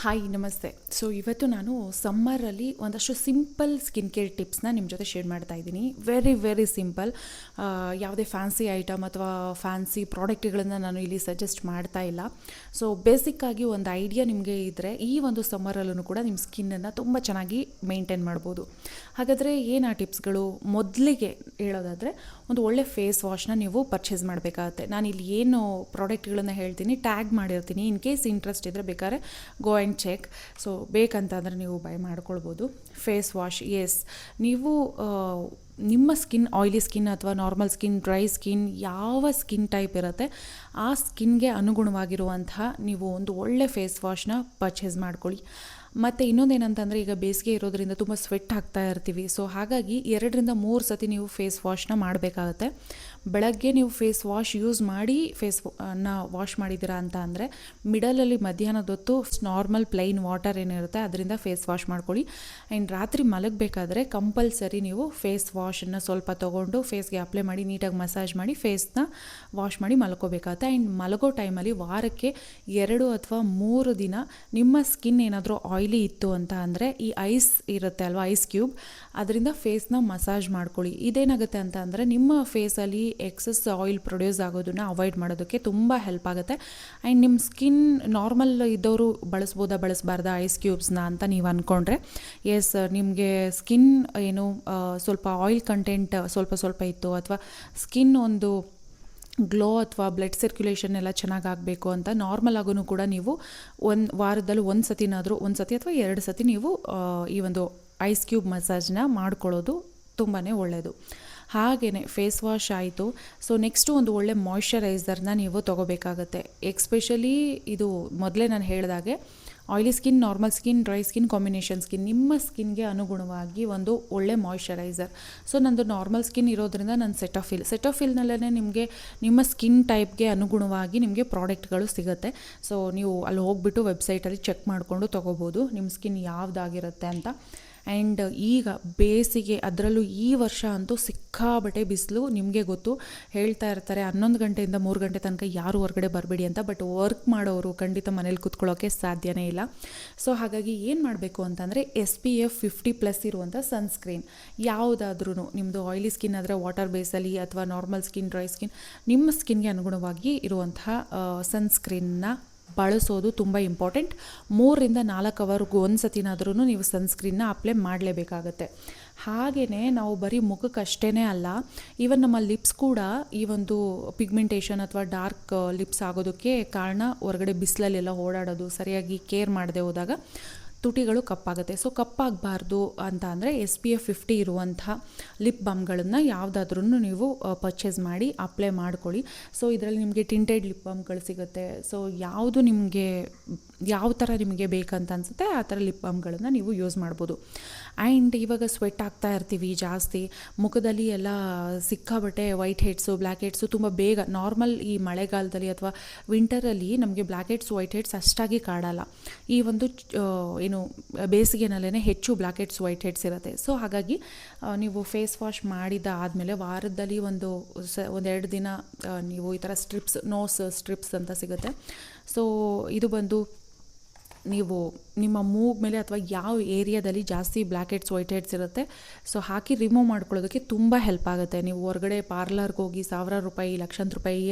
Hi ನಮಸ್ತೆ. ಇವತ್ತು ನಾನು ಸಮ್ಮರಲ್ಲಿ ಒಂದಷ್ಟು ಸಿಂಪಲ್ ಸ್ಕಿನ್ ಕೇರ್ ಟಿಪ್ಸ್ನ ನಿಮ್ಮ ಜೊತೆ ಶೇರ್ ಮಾಡ್ತಾ ಇದ್ದೀನಿ. Very very simple. ಯಾವುದೇ ಫ್ಯಾನ್ಸಿ ಐಟಮ್ ಅಥವಾ ಫ್ಯಾನ್ಸಿ ಪ್ರಾಡಕ್ಟ್ಗಳನ್ನು ನಾನು ಇಲ್ಲಿ ಸಜೆಸ್ಟ್ ಮಾಡ್ತಾ ಇಲ್ಲ. ಬೇಸಿಕ್ಕಾಗಿ ಒಂದು ಐಡಿಯಾ ನಿಮಗೆ ಇದ್ದರೆ ಈ ಒಂದು ಸಮ್ಮರಲ್ಲೂ ಕೂಡ ನಿಮ್ಮ ಸ್ಕಿನ್ನನ್ನು ತುಂಬ ಚೆನ್ನಾಗಿ ಮೇಂಟೈನ್ ಮಾಡ್ಬೋದು. ಹಾಗಾದರೆ ಏನು ಆ ಟಿಪ್ಸ್ಗಳು? ಮೊದಲಿಗೆ ಹೇಳೋದಾದರೆ ಒಂದು ಒಳ್ಳೆ ಫೇಸ್ ವಾಶ್ನ ನೀವು ಪರ್ಚೇಸ್ ಮಾಡಬೇಕಾಗತ್ತೆ. ನಾನು ಇಲ್ಲಿ ಏನು ಪ್ರಾಡಕ್ಟ್ಗಳನ್ನು ಹೇಳ್ತೀನಿ ಟ್ಯಾಗ್ ಮಾಡಿರ್ತೀನಿ. ಇನ್ ಕೇಸ್ ಇಂಟ್ರೆಸ್ಟ್ ಇದ್ದರೆ ಬೇಕಾದ್ರೆ ಗೋ ಆ್ಯಂಡ್ ಚೆಕ್. ಬೇಕಂತಂದರೆ ನೀವು ಬೈ ಮಾಡ್ಕೊಳ್ಬೋದು. ಫೇಸ್ ವಾಶ್, ಎಸ್, ನೀವು ನಿಮ್ಮ ಸ್ಕಿನ್ ಆಯಿಲಿ ಸ್ಕಿನ್ ಅಥವಾ ನಾರ್ಮಲ್ ಸ್ಕಿನ್, ಡ್ರೈ ಸ್ಕಿನ್, ಯಾವ ಸ್ಕಿನ್ ಟೈಪ್ ಇರುತ್ತೆ ಆ ಸ್ಕಿನ್ಗೆ ಅನುಗುಣವಾಗಿರುವಂತಹ ನೀವು ಒಂದು ಒಳ್ಳೆ ಫೇಸ್ ವಾಶ್ನ ಪರ್ಚೇಸ್ ಮಾಡ್ಕೊಳ್ಳಿ. ಮತ್ತು ಇನ್ನೊಂದೇನಂತಂದರೆ ಈಗ ಬೇಸಿಗೆ ಇರೋದ್ರಿಂದ ತುಂಬ ಸ್ವೆಟ್ ಆಗ್ತಾ ಇರ್ತೀವಿ. ಹಾಗಾಗಿ 2-3 ಸತಿ ನೀವು ಫೇಸ್ ವಾಶ್ನ ಮಾಡಬೇಕಾಗತ್ತೆ. ಬೆಳಗ್ಗೆ ನೀವು ಫೇಸ್ ವಾಶ್ ಯೂಸ್ ಮಾಡಿ ವಾಶ್ ಮಾಡಿದ್ದೀರಾ ಅಂತ ಅಂದರೆ ಮಿಡಲಲ್ಲಿ ಮಧ್ಯಾಹ್ನದ ಹೊತ್ತು ನಾರ್ಮಲ್ ಪ್ಲೈನ್ ವಾಟರ್ ಏನಿರುತ್ತೆ ಅದರಿಂದ ಫೇಸ್ ವಾಶ್ ಮಾಡ್ಕೊಳ್ಳಿ. ಆ್ಯಂಡ್ ರಾತ್ರಿ ಮಲಗಬೇಕಾದ್ರೆ ಕಂಪಲ್ಸರಿ ನೀವು ಫೇಸ್ ವಾಶನ್ನು ಸ್ವಲ್ಪ ತೊಗೊಂಡು ಫೇಸ್ಗೆ ಅಪ್ಲೈ ಮಾಡಿ ನೀಟಾಗಿ ಮಸಾಜ್ ಮಾಡಿ ಫೇಸ್ನ ವಾಶ್ ಮಾಡಿ ಮಲ್ಕೋಬೇಕಾಗತ್ತೆ. ಆ್ಯಂಡ್ ಮಲಗೋ ಟೈಮಲ್ಲಿ ವಾರಕ್ಕೆ 2 ಅಥವಾ 3 ದಿನ ನಿಮ್ಮ ಸ್ಕಿನ್ ಏನಾದರೂ ಆಯಿಲಿ ಇತ್ತು ಅಂತ ಅಂದರೆ ಈ ಐಸ್ ಇರುತ್ತೆ ಅಲ್ವಾ, ಐಸ್ ಕ್ಯೂಬ್, ಅದರಿಂದ ಫೇಸ್ನ ಮಸಾಜ್ ಮಾಡ್ಕೊಳ್ಳಿ. ಇದೇನಾಗುತ್ತೆ ಅಂತ ಅಂದರೆ ನಿಮ್ಮ ಫೇಸಲ್ಲಿ ಎಕ್ಸಸ್ ಆಯಿಲ್ ಪ್ರೊಡ್ಯೂಸ್ ಆಗೋದನ್ನು ಅವಾಯ್ಡ್ ಮಾಡೋದಕ್ಕೆ ತುಂಬ ಹೆಲ್ಪ್ ಆಗುತ್ತೆ. ಆ್ಯಂಡ್ ನಿಮ್ಮ ಸ್ಕಿನ್ ನಾರ್ಮಲ್ ಇದ್ದವರು ಬಳಸಬಾರ್ದಾ ಐಸ್ ಕ್ಯೂಬ್ಸ್ನ ಅಂತ ನೀವು ಅಂದ್ಕೊಂಡ್ರೆ, ಎಸ್, ನಿಮಗೆ ಸ್ಕಿನ್ ಏನು ಸ್ವಲ್ಪ ಆಯಿಲ್ ಕಂಟೆಂಟ್ ಸ್ವಲ್ಪ ಇತ್ತು ಅಥವಾ ಸ್ಕಿನ್ ಒಂದು ಗ್ಲೋ ಅಥವಾ ಬ್ಲಡ್ ಸರ್ಕ್ಯುಲೇಷನ್ ಎಲ್ಲ ಚೆನ್ನಾಗಾಗಬೇಕು ಅಂತ ನಾರ್ಮಲ್ ಆಗೂ ಕೂಡ ನೀವು ವಾರದಲ್ಲಿ ಒಂದು ಸತಿ ಅಥವಾ 2 ಸತಿ ನೀವು ಈ ಒಂದು ಐಸ್ ಕ್ಯೂಬ್ ಮಸಾಜ್ನ ಮಾಡ್ಕೊಳ್ಳೋದು ತುಂಬಾ ಒಳ್ಳೆಯದು. ಹಾಗೆಯೇ ಫೇಸ್ ವಾಶ್ ಆಯಿತು. ನೆಕ್ಸ್ಟು ಒಂದು ಒಳ್ಳೆ ಮಾಯ್ಶ್ಚರೈಸರ್ನ ನೀವು ತೊಗೋಬೇಕಾಗತ್ತೆ. ಎಕ್ಸ್ಪೆಷಲಿ ಇದು ಮೊದಲೇ ನಾನು ಹೇಳಿದಾಗೆ oily skin, normal skin, dry skin, combination skin, ನಿಮ್ಮ ಸ್ಕಿನ್ಗೆ ಅನುಗುಣವಾಗಿ ಒಂದು ಒಳ್ಳೆ ಮಾಯ್ಶ್ಚರೈಸರ್. ನಂದು ನಾರ್ಮಲ್ ಸ್ಕಿನ್ ಇರೋದ್ರಿಂದ ನಾನು ಸೆಟಫಿಲ್ನಲ್ಲೇ ನಿಮಗೆ ನಿಮ್ಮ ಸ್ಕಿನ್ ಟೈಪ್ಗೆ ಅನುಗುಣವಾಗಿ ನಿಮಗೆ ಪ್ರಾಡಕ್ಟ್ಗಳು ಸಿಗುತ್ತೆ. ನೀವು ಅಲ್ಲಿ ಹೋಗ್ಬಿಟ್ಟು ವೆಬ್ಸೈಟಲ್ಲಿ ಚೆಕ್ ಮಾಡಿಕೊಂಡು ತೊಗೋಬೋದು ನಿಮ್ಮ ಸ್ಕಿನ್ ಯಾವುದಾಗಿರುತ್ತೆ ಅಂತ. ಆ್ಯಂಡ್ ಈಗ ಬೇಸಿಗೆ, ಅದರಲ್ಲೂ ಈ ವರ್ಷ ಅಂತೂ ಸಿಕ್ಕಾಬಟ್ಟೆ ಬಿಸಿಲು. ನಿಮಗೆ ಗೊತ್ತು, ಹೇಳ್ತಾ ಇರ್ತಾರೆ 11 ಗಂಟೆಯಿಂದ 3 ಗಂಟೆ ತನಕ ಯಾರು ಹೊರಗಡೆ ಬರಬೇಡಿ ಅಂತ. ಬಟ್ ವರ್ಕ್ ಮಾಡೋರು ಖಂಡಿತ ಮನೇಲಿ ಕೂತ್ಕೊಳ್ಳೋಕ್ಕೆ ಸಾಧ್ಯನೇ ಇಲ್ಲ. ಹಾಗಾಗಿ ಏನು ಮಾಡಬೇಕು ಅಂತಂದರೆ SPF 50+ ಇರುವಂಥ ಸನ್ಸ್ಕ್ರೀನ್ ಯಾವುದಾದ್ರೂ, ನಿಮ್ಮದು ಆಯಿಲಿ ಸ್ಕಿನ್ ಆದರೆ ವಾಟರ್ ಬೇಸಲ್ಲಿ ಅಥವಾ ನಾರ್ಮಲ್ ಸ್ಕಿನ್, ಡ್ರೈ ಸ್ಕಿನ್, ನಿಮ್ಮ ಸ್ಕಿನ್ಗೆ ಅನುಗುಣವಾಗಿ ಇರುವಂತಹ ಸನ್ಸ್ಕ್ರೀನ್ನ ಬಳಸೋದು ತುಂಬ ಇಂಪಾರ್ಟೆಂಟ್. 3-4 ಅವರ್ಗೂ ಒಂದು ಸತಿನಾದ್ರೂ ನೀವು ಸನ್ಸ್ಕ್ರೀನ್ನ ಅಪ್ಲೈ ಮಾಡಲೇಬೇಕಾಗತ್ತೆ. ಹಾಗೆಯೇ ನಾವು ಬರೀ ಮುಖಕ್ಕೆ ಅಷ್ಟೇ ಅಲ್ಲ, ಈವನ್ ನಮ್ಮ ಲಿಪ್ಸ್ ಕೂಡ ಈ ಒಂದು ಪಿಗ್ಮೆಂಟೇಷನ್ ಅಥವಾ ಡಾರ್ಕ್ ಲಿಪ್ಸ್ ಆಗೋದಕ್ಕೆ ಕಾರಣ ಹೊರಗಡೆ ಬಿಸಿಲಲ್ಲೆಲ್ಲ ಓಡಾಡೋದು, ಸರಿಯಾಗಿ ಕೇರ್ ಮಾಡದೆ ಹೋದಾಗ ತುಟಿಗಳು ಕಪ್ಪಾಗುತ್ತೆ. ಕಪ್ಪಾಗಬಾರ್ದು ಅಂತ ಅಂದರೆ SPF 50 ಇರುವಂಥ ಲಿಪ್ ಬಾಮ್ಗಳನ್ನು ಯಾವುದಾದ್ರೂ ನೀವು ಪರ್ಚೇಸ್ ಮಾಡಿ ಅಪ್ಲೈ ಮಾಡ್ಕೊಳ್ಳಿ. ಇದರಲ್ಲಿ ನಿಮಗೆ ಟಿಂಟೆಡ್ ಲಿಪ್ ಬಾಮ್ಗಳು ಸಿಗುತ್ತೆ. ಯಾವುದು ನಿಮಗೆ ಯಾವ ಥರ ನಿಮಗೆ ಬೇಕಂತ ಅನಿಸುತ್ತೆ ಆ ಥರ ಲಿಪ್ ಬಾಮ್ಗಳನ್ನು ನೀವು ಯೂಸ್ ಮಾಡ್ಬೋದು. ಆ್ಯಂಡ್ ಇವಾಗ ಸ್ವೆಟ್ ಆಗ್ತಾ ಇರ್ತೀವಿ ಜಾಸ್ತಿ, ಮುಖದಲ್ಲಿ ಎಲ್ಲ ಸಿಕ್ಕಾಬಟ್ಟೆ ವೈಟ್ ಹೆಡ್ಸು, ಬ್ಲ್ಯಾಕ್ ಹೆಡ್ಸು ತುಂಬ ಬೇಗ, ನಾರ್ಮಲ್ ಈ ಮಳೆಗಾಲದಲ್ಲಿ ಅಥವಾ ವಿಂಟರಲ್ಲಿ ನಮಗೆ ಬ್ಲ್ಯಾಕ್ ಹೆಡ್ಸ್, ವೈಟ್ ಹೆಡ್ಸ್ ಅಷ್ಟಾಗಿ ಕಾಡಲ್ಲ. ಈ ಒಂದು ಏನು ಬೇಸಿಗೆನಲ್ಲೇ ಹೆಚ್ಚು ಬ್ಲ್ಯಾಕ್ ಹೆಡ್ಸ್, ವೈಟ್ ಹೆಡ್ಸ್ ಇರುತ್ತೆ. ಹಾಗಾಗಿ ನೀವು ಫೇಸ್ ವಾಶ್ ಮಾಡಿದ ಆದಮೇಲೆ ವಾರದಲ್ಲಿ ಒಂದು 2 ದಿನ ನೀವು ಈ ಥರ ನೋಸ್ ಸ್ಟ್ರಿಪ್ಸ್ ಅಂತ ಸಿಗುತ್ತೆ. ಇದು ಬಂದು ನೀವು ನಿಮ್ಮ ಮೂಗ್ ಮೇಲೆ ಅಥವಾ ಯಾವ ಏರಿಯಾದಲ್ಲಿ ಜಾಸ್ತಿ ಬ್ಲ್ಯಾಕ್ ಹೆಡ್ಸ್, ವೈಟ್ ಹೆಡ್ಸ್ ಇರುತ್ತೆ ಹಾಕಿ ರಿಮೂವ್ ಮಾಡ್ಕೊಳ್ಳೋದಕ್ಕೆ ತುಂಬ ಹೆಲ್ಪ್ ಆಗುತ್ತೆ. ನೀವು ಹೊರಗಡೆ ಪಾರ್ಲರ್ಗೆ ಹೋಗಿ ಸಾವಿರಾರು ರೂಪಾಯಿ, ಲಕ್ಷಾಂತರ ರೂಪಾಯಿ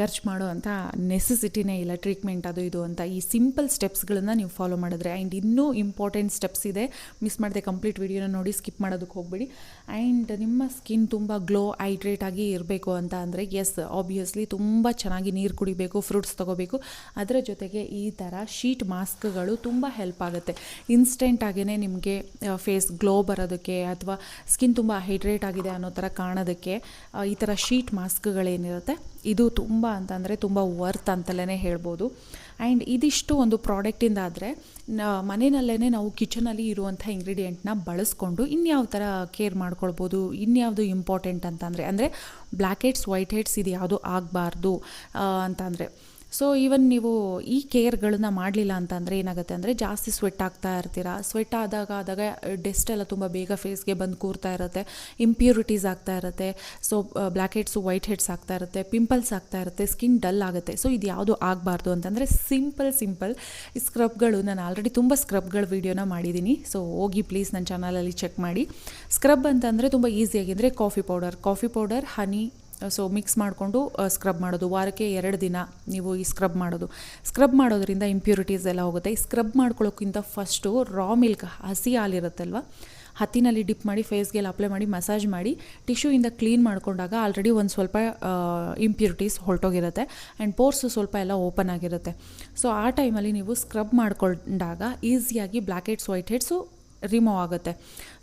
ಖರ್ಚು ಮಾಡೋ ಅಂಥ ನೆಸೆಸಿಟಿನೇ ಇಲ್ಲ, ಟ್ರೀಟ್ಮೆಂಟ್ ಅದು ಇದು ಅಂತ. ಈ ಸಿಂಪಲ್ ಸ್ಟೆಪ್ಸ್ಗಳನ್ನು ನೀವು ಫಾಲೋ ಮಾಡಿದ್ರೆ, ಆ್ಯಂಡ್ ಇನ್ನೂ ಇಂಪಾರ್ಟೆಂಟ್ ಸ್ಟೆಪ್ಸ್ ಇದೆ, ಮಿಸ್ ಮಾಡದೆ ಕಂಪ್ಲೀಟ್ ವಿಡಿಯೋನ ನೋಡಿ, ಸ್ಕಿಪ್ ಮಾಡೋದಕ್ಕೆ ಹೋಗಬೇಡಿ. ಆ್ಯಂಡ್ ನಿಮ್ಮ ಸ್ಕಿನ್ ತುಂಬ ಗ್ಲೋ, ಹೈಡ್ರೇಟ್ ಆಗಿ ಇರಬೇಕು ಅಂತ ಅಂದರೆ ಎಸ್, ಆಬ್ವಿಯಸ್ಲಿ ತುಂಬ ಚೆನ್ನಾಗಿ ನೀರು ಕುಡಿಬೇಕು, ಫ್ರೂಟ್ಸ್ ತೊಗೋಬೇಕು. ಅದರ ಜೊತೆಗೆ ಈ ಥರ ಶೀಟ್ ಮಾಸ್ಕ್ಗಳು ತುಂಬ ಹೆಲ್ಪ್ ಆಗುತ್ತೆ. ಇನ್ಸ್ಟೆಂಟ್ ಆಗೇ ನಿಮಗೆ ಫೇಸ್ ಗ್ಲೋ ಬರೋದಕ್ಕೆ ಅಥವಾ ಸ್ಕಿನ್ ತುಂಬ ಹೈಡ್ರೇಟ್ ಆಗಿದೆ ಅನ್ನೋ ಥರ ಕಾಣೋದಕ್ಕೆ ಈ ಥರ ಶೀಟ್ ಮಾಸ್ಕ್ಗಳೇನಿರುತ್ತೆ ಇದು ತುಂಬ ಅಂತಂದರೆ ತುಂಬ ವರ್ತ್ ಅಂತಲೇ ಹೇಳ್ಬೋದು. ಆ್ಯಂಡ್ ಇದಿಷ್ಟು ಒಂದು ಪ್ರಾಡಕ್ಟಿಂದ ಆದರೆ ಮನೆಯಲ್ಲೇ ನಾವು ಕಿಚನಲ್ಲಿ ಇರುವಂಥ ಇಂಗ್ರೀಡಿಯೆಂಟ್ನ ಬಳಸ್ಕೊಂಡು ಇನ್ಯಾವ ಥರ ಕೇರ್ ಮಾಡ್ಕೊಳ್ಬೋದು. ಇನ್ಯಾವುದು ಇಂಪಾರ್ಟೆಂಟ್ ಅಂದರೆ ಬ್ಲ್ಯಾಕ್ ಹೆಡ್ಸ್, ವೈಟ್ ಹೆಡ್ಸ್ ಇದು ಯಾವುದು ಆಗಬಾರ್ದು ಅಂತಂದರೆ ಸೊ ಈವನ್ ನೀವು ಈ ಕೇರ್ಗಳನ್ನ ಮಾಡಲಿಲ್ಲ ಅಂತಂದರೆ ಏನಾಗುತ್ತೆ ಅಂದರೆ ಜಾಸ್ತಿ ಸ್ವೆಟ್ ಆಗ್ತಾ ಇರ್ತೀರ. ಸ್ವೆಟ್ ಆದಾಗ ಡೆಸ್ಟ್ ಎಲ್ಲ ತುಂಬ ಬೇಗ ಫೇಸ್ಗೆ ಬಂದು ಕೂರ್ತಾ ಇರುತ್ತೆ, ಇಂಪ್ಯೂರಿಟೀಸ್ ಆಗ್ತಾ ಇರುತ್ತೆ, so black heads white heads ಆಗ್ತಾ ಇರುತ್ತೆ, ಪಿಂಪಲ್ಸ್ ಆಗ್ತಾ ಇರುತ್ತೆ, ಸ್ಕಿನ್ ಡಲ್ ಆಗುತ್ತೆ. ಸೊ ಇದು ಯಾವುದು ಆಗಬಾರ್ದು ಅಂತಂದರೆ ಸಿಂಪಲ್ ಈ ಸ್ಕ್ರಬ್ಗಳು, ನಾನು ಆಲ್ರೆಡಿ ತುಂಬ ಸ್ಕ್ರಬ್ಗಳ ವೀಡಿಯೋನ ಮಾಡಿದ್ದೀನಿ. ಸೊ ಹೋಗಿ ಪ್ಲೀಸ್ ನನ್ನ ಚಾನಲಲ್ಲಿ ಚೆಕ್ ಮಾಡಿ. ಸ್ಕ್ರಬ್ ಅಂತಂದರೆ ತುಂಬ ಈಸಿಯಾಗಿದ್ದರೆ ಕಾಫಿ ಪೌಡರ್, ಹನಿ, ಸೊ ಮಿಕ್ಸ್ ಮಾಡಿಕೊಂಡು ಸ್ಕ್ರಬ್ ಮಾಡೋದು. ವಾರಕ್ಕೆ 2 ದಿನ ನೀವು ಈ ಸ್ಕ್ರಬ್ ಮಾಡೋದ್ರಿಂದ ಇಂಪ್ಯೂರಿಟೀಸ್ ಎಲ್ಲ ಹೋಗುತ್ತೆ. ಈ ಸ್ಕ್ರಬ್ ಮಾಡ್ಕೊಳ್ಳೋಕ್ಕಿಂತ ಫಸ್ಟು ರಾ ಮಿಲ್ಕ್, ಹಸಿ ಹಾಲಿರುತ್ತಲ್ವ, ಹತ್ತಿನಲ್ಲಿ ಡಿಪ್ ಮಾಡಿ ಫೇಸ್ಗೆಲ್ಲ ಅಪ್ಲೈ ಮಾಡಿ ಮಸಾಜ್ ಮಾಡಿ ಟಿಶ್ಯೂಯಿಂದ ಕ್ಲೀನ್ ಮಾಡ್ಕೊಂಡಾಗ ಆಲ್ರೆಡಿ ಒಂದು ಸ್ವಲ್ಪ ಇಂಪ್ಯೂರಿಟೀಸ್ ಹೊರಟೋಗಿರುತ್ತೆ ಆ್ಯಂಡ್ ಪೋರ್ಸು ಸ್ವಲ್ಪ ಎಲ್ಲ ಓಪನ್ ಆಗಿರುತ್ತೆ. ಸೊ ಆ ಟೈಮಲ್ಲಿ ನೀವು ಸ್ಕ್ರಬ್ ಮಾಡ್ಕೊಂಡಾಗ ಈಸಿಯಾಗಿ black heads white heads remove ಆಗುತ್ತೆ.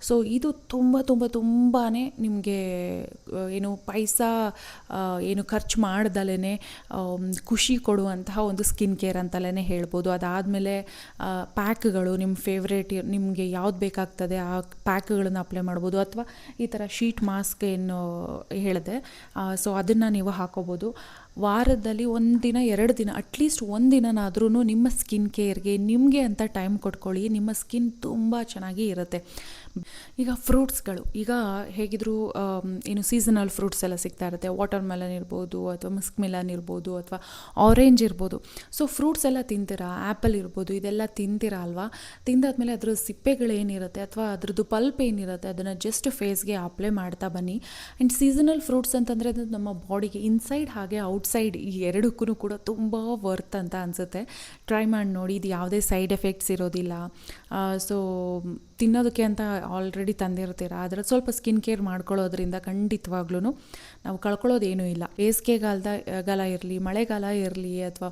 ಸೊ ಇದು ತುಂಬಾ ನಿಮಗೆ ಏನು ಪೈಸಾ ಏನು ಖರ್ಚು ಮಾಡ್ದಲೇ ಖುಷಿ ಕೊಡುವಂತಹ ಒಂದು ಸ್ಕಿನ್ ಕೇರ್ ಅಂತಲೇ ಹೇಳ್ಬೋದು. ಅದಾದಮೇಲೆ ಪ್ಯಾಕ್ಗಳು, ನಿಮ್ಮ ಫೇವ್ರೇಟ್, ನಿಮಗೆ ಯಾವ್ದು ಬೇಕಾಗ್ತದೆ ಆ ಪ್ಯಾಕ್ಗಳನ್ನು ಅಪ್ಲೈ ಮಾಡ್ಬೋದು. ಅಥವಾ ಈ ಥರ ಶೀಟ್ ಮಾಸ್ಕ್ ಏನು ಹೇಳಿದೆ, ಸೊ ಅದನ್ನು ನೀವು ಹಾಕೋಬೋದು. ವಾರದಲ್ಲಿ 1 ದಿನ 2 ದಿನ ಅಟ್ಲೀಸ್ಟ್ 1 ದಿನನಾದ್ರೂ ನಿಮ್ಮ ಸ್ಕಿನ್ ಕೇರ್ಗೆ ನಿಮಗೆ ಅಂತ ಟೈಮ್ ಕೊಟ್ಕೊಳ್ಳಿ. ನಿಮ್ಮ ಸ್ಕಿನ್ ತುಂಬ ಚೆನ್ನಾಗಿ ಇರುತ್ತೆ. ಈಗ ಫ್ರೂಟ್ಸ್ಗಳು, ಈಗ ಹೇಗಿದ್ರು ಏನು ಸೀಸನಲ್ ಫ್ರೂಟ್ಸ್ ಎಲ್ಲ ಸಿಗ್ತಾ ಇರುತ್ತೆ. ವಾಟರ್ ಮೆಲನ್ ಇರ್ಬೋದು, ಅಥವಾ ಮಸ್ಕ್ ಮೆಲನ್ ಇರ್ಬೋದು, ಅಥವಾ ಆರೆಂಜ್ ಇರ್ಬೋದು. ಸೊ ಫ್ರೂಟ್ಸ್ ಎಲ್ಲ ತಿಂತೀರಾ, ಆ್ಯಪಲ್ ಇರ್ಬೋದು, ಇದೆಲ್ಲ ತಿಂತೀರಾ ಅಲ್ವಾ. ತಿಂದಾದ್ಮೇಲೆ ಅದ್ರ ಸಿಪ್ಪೆಗಳೇನಿರುತ್ತೆ ಅಥವಾ ಅದ್ರದ್ದು ಪಲ್ಪ್ ಏನಿರುತ್ತೆ ಅದನ್ನು ಜಸ್ಟ್ ಫೇಸ್ಗೆ ಅಪ್ಲೈ ಮಾಡ್ತಾ ಬನ್ನಿ. ಆ್ಯಂಡ್ ಸೀಸನಲ್ ಫ್ರೂಟ್ಸ್ ಅಂತಂದರೆ ಅದು ನಮ್ಮ ಬಾಡಿಗೆ ಇನ್ಸೈಡ್ ಹಾಗೆ ಔಟ್ಸೈಡ್ ಈ ಎರಡಕ್ಕೂ ಕೂಡ ತುಂಬ ವರ್ತ್ ಅಂತ ಅನಿಸುತ್ತೆ. ಟ್ರೈ ಮಾಡಿ ನೋಡಿ, ಇದು ಯಾವುದೇ ಸೈಡ್ ಎಫೆಕ್ಟ್ಸ್ ಇರೋದಿಲ್ಲ. ಸೊ ತಿನ್ನೋದಕ್ಕೆ ಅಂತ ಆಲ್ರೆಡಿ ತಂದಿರ್ತೀರ, ಅದರ ಸ್ವಲ್ಪ ಸ್ಕಿನ್ ಕೇರ್ ಮಾಡ್ಕೊಳ್ಳೋದ್ರಿಂದ ಖಂಡಿತವಾಗ್ಲೂ ನಾವು ಕಳ್ಕೊಳ್ಳೋದೇನೂ ಇಲ್ಲ. ಬೇಸಿಗೆಗಾಲ ಇರಲಿ, ಮಳೆಗಾಲ ಇರಲಿ, ಅಥವಾ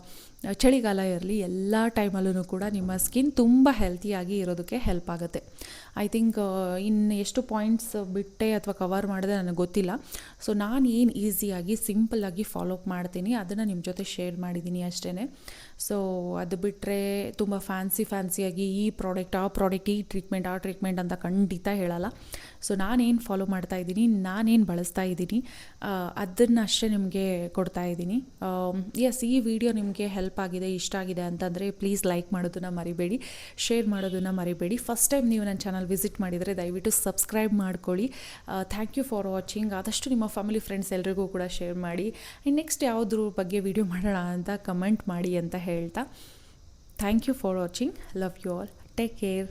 ಚಳಿಗಾಲ ಇರಲಿ, ಎಲ್ಲ ಟೈಮಲ್ಲೂ ಕೂಡ ನಿಮ್ಮ ಸ್ಕಿನ್ ತುಂಬ ಹೆಲ್ತಿಯಾಗಿ ಇರೋದಕ್ಕೆ ಹೆಲ್ಪ್ ಆಗುತ್ತೆ. ಐ ಥಿಂಕ್ ಇನ್ನು ಎಷ್ಟು ಪಾಯಿಂಟ್ಸ್ ಬಿಟ್ಟೆ ಅಥವಾ ಕವರ್ ಮಾಡಿದೆ ನನಗೆ ಗೊತ್ತಿಲ್ಲ. ಸೊ ನಾನು ಏನು ಈಸಿಯಾಗಿ ಸಿಂಪಲ್ಲಾಗಿ ಫಾಲೋ ಅಪ್ ಮಾಡ್ತೀನಿ ಅದನ್ನು ನಿಮ್ಮ ಜೊತೆ ಶೇರ್ ಮಾಡಿದ್ದೀನಿ ಅಷ್ಟೇ. ಸೊ ಅದು ಬಿಟ್ಟರೆ ತುಂಬ ಫ್ಯಾನ್ಸಿಯಾಗಿ ಈ ಪ್ರಾಡಕ್ಟ್ ಆ ಪ್ರಾಡಕ್ಟ್, ಈ ಟ್ರೀಟ್ಮೆಂಟ್ ಅಂತ ಖಂಡಿತ ಹೇಳಲ್ಲ. ಸೊ ನಾನೇನು ಫಾಲೋ ಮಾಡ್ತಾಯಿದ್ದೀನಿ, ನಾನೇನು ಬಳಸ್ತಾ ಇದ್ದೀನಿ ಅದನ್ನು ಅಷ್ಟೇ ನಿಮಗೆ ಕೊಡ್ತಾ ಇದ್ದೀನಿ. ಎಸ್, ಈ ವಿಡಿಯೋ ನಿಮಗೆ ಹೆಲ್ಪ್ ಆಗಿದೆ, ಇಷ್ಟ ಆಗಿದೆ ಅಂತಂದರೆ ಪ್ಲೀಸ್ ಲೈಕ್ ಮಾಡೋದನ್ನು ಮರಿಬೇಡಿ, ಶೇರ್ ಮಾಡೋದನ್ನು ಮರಿಬೇಡಿ. ಫಸ್ಟ್ ಟೈಮ್ ನೀವು ನನ್ನ ಚಾನಲ್ ವಿಸಿಟ್ ಮಾಡಿದರೆ ದಯವಿಟ್ಟು ಸಬ್ಸ್ಕ್ರೈಬ್ ಮಾಡ್ಕೊಳ್ಳಿ. Thank you for watching. ಆದಷ್ಟು ನಿಮ್ಮ ಫ್ಯಾಮಿಲಿ ಫ್ರೆಂಡ್ಸ್ ಎಲ್ರಿಗೂ ಕೂಡ ಶೇರ್ ಮಾಡಿ. ಆ್ಯಂಡ್ ನೆಕ್ಸ್ಟ್ ಯಾವುದ್ರ ಬಗ್ಗೆ ವಿಡಿಯೋ ಮಾಡೋಣ ಅಂತ ಕಮೆಂಟ್ ಮಾಡಿ ಅಂತ ಹೇಳ್ತಾ thank you for watching. Love you all. Take care.